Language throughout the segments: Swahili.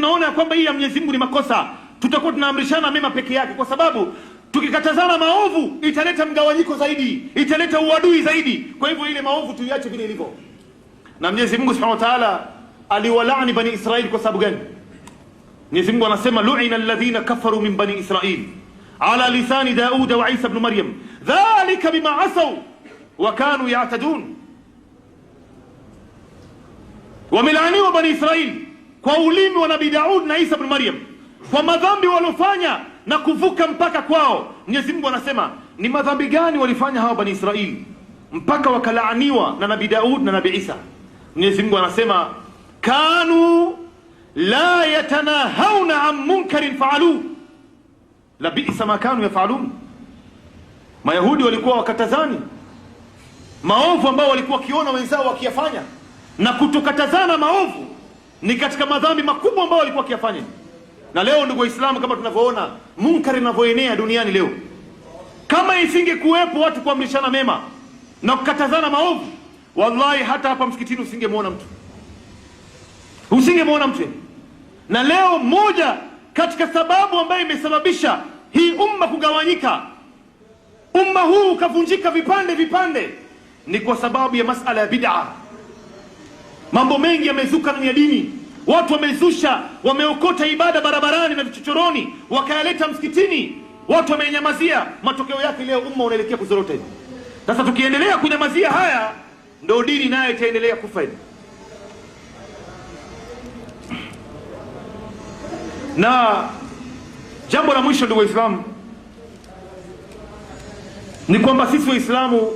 tunaona kwamba hii ya Mwenyezi Mungu ni makosa, tutakuwa tunaamrishana mema peke yake, kwa sababu tukikatazana maovu italeta mgawanyiko zaidi, italeta uadui zaidi. Kwa hivyo ile maovu tuiache vile ilivyo. Na Mwenyezi Mungu Subhanahu wa Ta'ala aliwalaani Bani Israili kwa sababu gani? Mwenyezi Mungu anasema lu'ina alladhina kafaru min Bani Israili ala lisani Daud wa Isa ibn Maryam dhalika bima asaw wa kanu ya'tadun. Wamelaaniwa Bani Israili kwa ulimi wa Nabii Daud na Isa ibn Maryam kwa madhambi waliofanya na kuvuka mpaka kwao. Mwenyezi Mungu anasema ni madhambi gani walifanya hawa Bani Israili mpaka wakalaaniwa na Nabii Daud na Nabii Isa? Mwenyezi Mungu anasema kanu la yatanahawna an munkarin fa'alu la bi'sa ma kanu yaf'alun. Mayahudi walikuwa wakatazani maovu ambao walikuwa wakiona wenzao wakiyafanya, na kutokatazana maovu ni katika madhambi makubwa ambao walikuwa wakiyafanya. Na leo ndugu Waislamu, kama tunavyoona munkari unavyoenea duniani leo, kama isingekuwepo watu kuamrishana mema na kukatazana maovu, wallahi hata hapa msikitini usingemuona mtu. Na leo moja katika sababu ambayo imesababisha hii umma kugawanyika, umma huu ukavunjika vipande ni kwa sababu ya masala ya bid'a. Mambo mengi yamezuka ndani ya dini, watu wamezusha, wameokota ibada barabarani na vichochoroni wakayaleta msikitini, watu wamenyamazia. Matokeo yake leo umma unaelekea kuzorota hivi. Sasa tukiendelea kunyamazia haya, ndio dini nayo itaendelea kufa hivi. Na jambo la mwisho ndugu Waislamu ni kwamba sisi Waislamu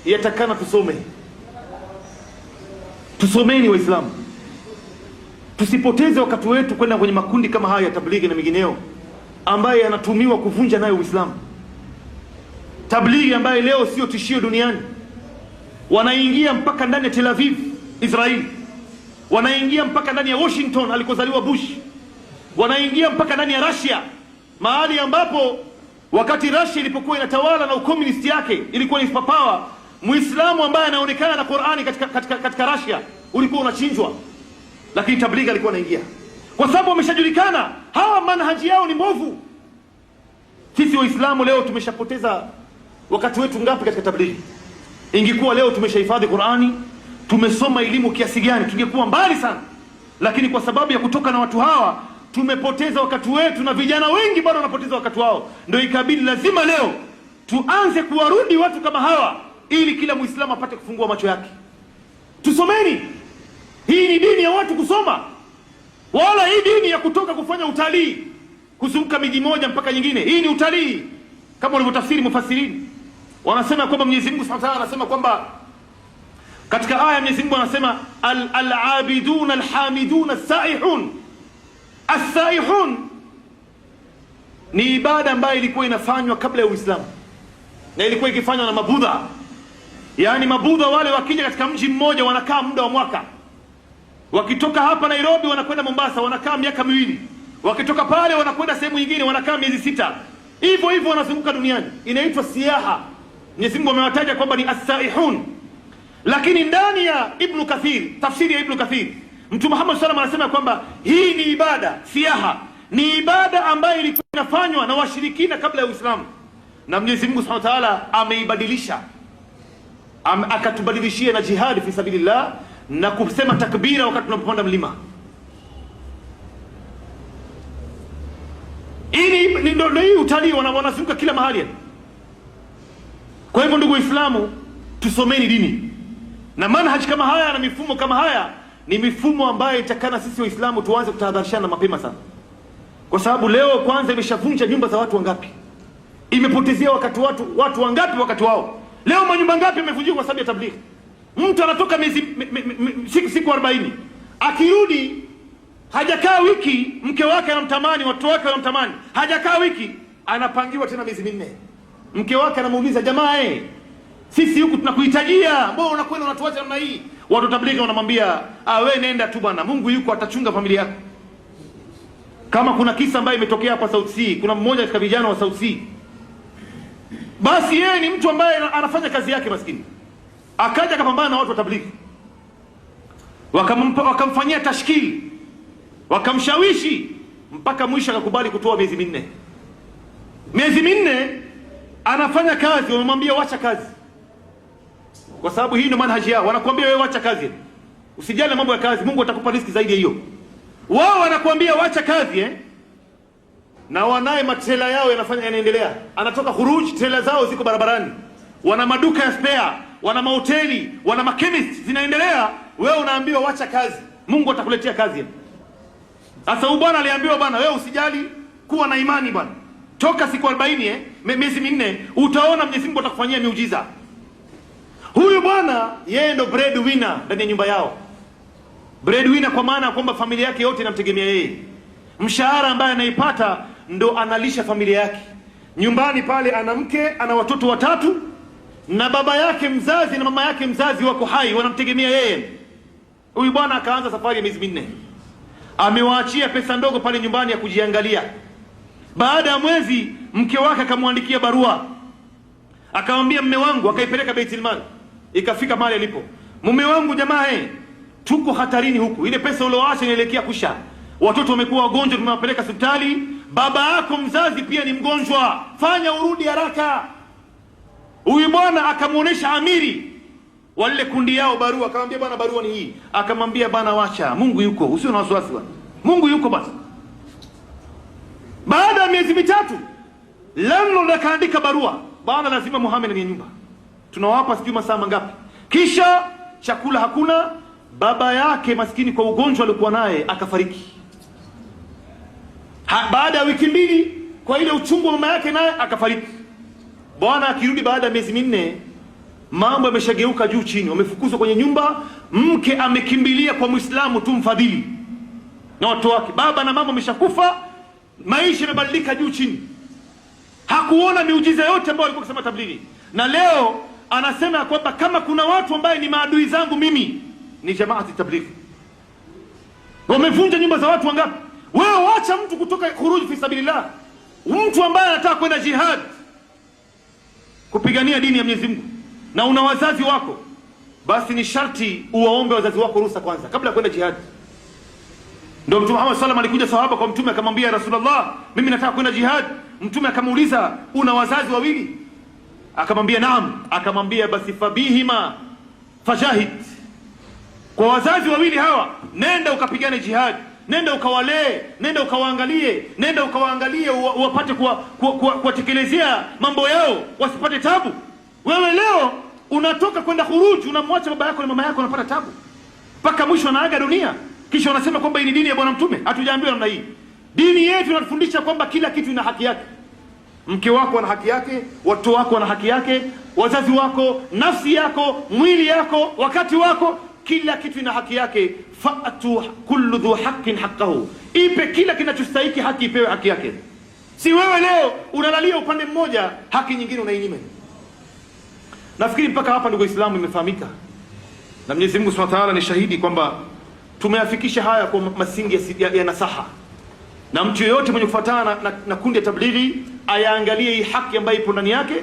yatakana tusomeni Waislamu, tusipoteze wakati wetu kwenda kwenye makundi kama haya ya tablighi na mengineo ambaye yanatumiwa kuvunja nayo Uislamu. Tablighi ambaye leo sio tishio duniani, wanaingia mpaka ndani ya Tel Aviv Israeli, wanaingia mpaka ndani ya Washington alikozaliwa Bush, wanaingia mpaka ndani ya Russia, mahali ambapo wakati Russia ilipokuwa inatawala na ukomunisti yake ilikuwa ni superpower, Muislamu ambaye anaonekana na Qur'ani katika Russia ulikuwa unachinjwa, lakini tablighi alikuwa anaingia kwa sababu wameshajulikana hawa manhaji yao ni mbovu. Sisi Waislamu leo tumeshapoteza wakati wetu ngapi katika tablighi? Ingekuwa leo tumeshahifadhi Qur'ani, tumesoma elimu kiasi gani, tungekuwa mbali sana. Lakini kwa sababu ya kutoka na watu hawa tumepoteza wakati wetu, na vijana wengi bado wanapoteza wakati wao. Ndio ikabidi lazima leo tuanze kuwarudi watu kama hawa, ili kila Muislamu apate kufungua macho yake. Tusomeni. Hii ni dini ya watu kusoma, wala hii dini ya kutoka kufanya utalii, kuzunguka miji moja mpaka nyingine. Hii ni utalii kama walivyotafsiri mufassirini. Wanasema kwamba Mwenyezi Mungu Subhanahu wa Ta'ala anasema kwamba katika aya Mwenyezi Mungu anasema al-abidun al-hamidun as-saihun. As-saihun ni ibada ambayo ilikuwa inafanywa kabla ya Uislamu, na ilikuwa ikifanywa na Mabudha. Yaani Mabudha wale wakija katika mji mmoja wanakaa muda wa mwaka. Wakitoka hapa Nairobi wanakwenda Mombasa wanakaa miaka miwili. Wakitoka pale wanakwenda sehemu nyingine wanakaa miezi 6. Hivyo wanazunguka duniani. Inaitwa siyaha. Mwenyezi Mungu amewataja kwamba ni as-saihun. Lakini ndani ya Ibn Kathir, tafsiri ya Ibn Kathir, Mtume Muhammad sallallahu alaihi wasallam kwamba hii ni ibada, siyaha ni ibada ambayo ilikuwa inafanywa na washirikina kabla ya Uislamu, na Mwenyezi Mungu Subhanahu wa Ta'ala ameibadilisha, akatubadilishia na jihad fi sabilillah na kusema takbira wakati tunapopanda mlima. Hii ndio hii utalii wanazunguka kila mahali. Kwa hivyo ndugu Waislamu, tusomeni dini, na manhaji kama haya na mifumo kama haya ni mifumo ambayo itakana sisi Waislamu tuanze kutahadharishana mapema sana, kwa sababu leo kwanza imeshavunja nyumba za watu wangapi, imepotezea wakati watu wangapi wakati wao. Leo manyumba ngapi yamevunjika kwa sababu ya tablighi? Mtu anatoka siku 40, akirudi hajakaa wiki, mke wake anamtamani, watoto wake wanamtamani, hajakaa wiki anapangiwa tena miezi 4. Mke wake anamuuliza, jamaa sisi huku tunakuhitajia, mbona unakwenda unatuacha namna hii? Watu tablighi wanamwambia, wewe nenda tu bwana, Mungu yuko atachunga familia yako. Kama kuna kisa ambayo imetokea hapa South Sea, kuna mmoja katika vijana wa South Sea, basi yeye ni mtu ambaye anafanya kazi yake maskini, akaja akapambana na watu wa tablighi, wakamfanyia tashkili, wakamshawishi mpaka mwisho akakubali kutoa miezi minne. Miezi minne anafanya kazi, wamemwambia wacha kazi, kwa sababu hii ndio manhaji yao. Wanakuambia wewe wacha kazi, usijali mambo ya kazi, Mungu atakupa riziki zaidi ya hiyo. Wao wanakuambia wacha kazi na wanaye matela yao yanaendelea. Anatoka khuruj, tela zao ziko barabarani, wana maduka ya spare, wana mahoteli, wana makemist zinaendelea. Wewe unaambiwa wacha kazi, Mungu atakuletea kazi. Sasa huyu bwana aliambiwa, bwana wewe usijali, kuwa na imani bwana, toka siku 40 miezi minne utaona Mwenyezi Mungu atakufanyia miujiza. Huyu bwana yeye ndo breadwinner ndani ya nyumba yao. Breadwinner kwa maana kwamba familia yake yote inamtegemea yeye. Mshahara ambaye anaipata ndo analisha familia yake. Nyumbani pale ana mke, ana watoto 3, na baba yake mzazi na mama yake mzazi wako hai, wanamtegemea yeye. Huyu bwana akaanza safari ya miezi minne. Amewaachia pesa ndogo pale nyumbani ya kujiangalia. Baada ya mwezi mke wake akamwandikia barua, akamwambia mume wangu, akaipeleka Baitul Mal, ikafika mahali alipo. Mume wangu, jamaa tuko hatarini huku, ile pesa ulioacha inaelekea kusha, watoto wamekuwa wagonjwa, tumewapeleka hospitali, baba yako mzazi pia ni mgonjwa, fanya urudi haraka. Huyu bwana akamuonesha amiri wale kundi yao barua, akamwambia bwana barua ni hii. Akamwambia bwana wacha, Mungu yuko, usio na wasiwasi bwana, Mungu yuko basi. Baada ya miezi 3 landlord akaandika barua, bwana lazima Muhammad ni nyumba, tunawapa sijui masaa mangapi. Kisha chakula hakuna. Baba yake maskini kwa ugonjwa alikuwa naye akafariki. Baada ya wiki 2 kwa ile uchungu wa mama yake naye akafariki. Bwana akirudi baada ya miezi 4, mambo yameshageuka juu chini, wamefukuzwa kwenye nyumba, mke amekimbilia kwa Muislamu tu mfadhili na watoto wake, baba na mama wameshakufa, maisha yamebadilika juu chini. Hakuona miujiza yote ambayo alikuwa akisema tablighi. Na leo anasema kwamba kama kuna watu ambaye ni maadui zangu mimi ni jamaati tablighi. Wamevunja nyumba za watu wangapi? Wewe wacha mtu kutoka khuruj fi sabilillah, mtu ambaye anataka kwenda jihad kupigania dini ya Mwenyezi Mungu, na una wazazi wako, basi ni sharti uwaombe wazazi wako ruhusa kwanza kabla ya kwenda jihad. Ndio Mtume Muhammad sallallahu alaihi wasallam alikuja sahaba kwa Mtume akamwambia, Rasulullah, mimi nataka kwenda jihad. Mtume akamuuliza, una wazazi wawili? Akamwambia naam. Akamwambia basi fabihima fajahid, kwa wazazi wawili hawa nenda ukapigane jihad, nenda ukawalee, nenda ukawaangalie, nenda ukawaangalie wapate kuwatekelezea mambo yao, wasipate tabu. Wewe leo unatoka kwenda khuruj, unamwacha baba yako na mama yako wanapata tabu mpaka mwisho anaaga dunia, kisha unasema kwamba hii ni dini ya Bwana Mtume. Hatujaambiwa namna hii. Dini yetu inatufundisha kwamba kila kitu ina haki yake. Mke wako ana haki yake, watoto wako wana haki yake, wazazi wako, nafsi yako, mwili yako, wakati wako, kila kitu ina haki yake. Fa'atu kullu dhu haqqin haqqahu, ipe kila kinachostahili haki, ipewe haki yake. Si wewe leo unalalia upande mmoja, haki nyingine unainyima. Nafikiri mpaka hapa ndugu Waislamu imefahamika, na Mwenyezi Mungu Subhanahu wa Ta'ala ni shahidi kwamba tumeafikisha haya kwa masingi ya nasaha, na mtu yeyote mwenye kufuatana na kundi ya tablighi ayaangalie hii haki ambayo ipo ndani yake.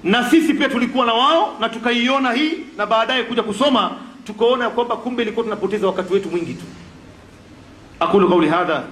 Na sisi pia tulikuwa na wao na tukaiona hii, na baadaye kuja kusoma tukaona kwamba kumbe ilikuwa tunapoteza wakati wetu mwingi tu. Aqulu qawli hadha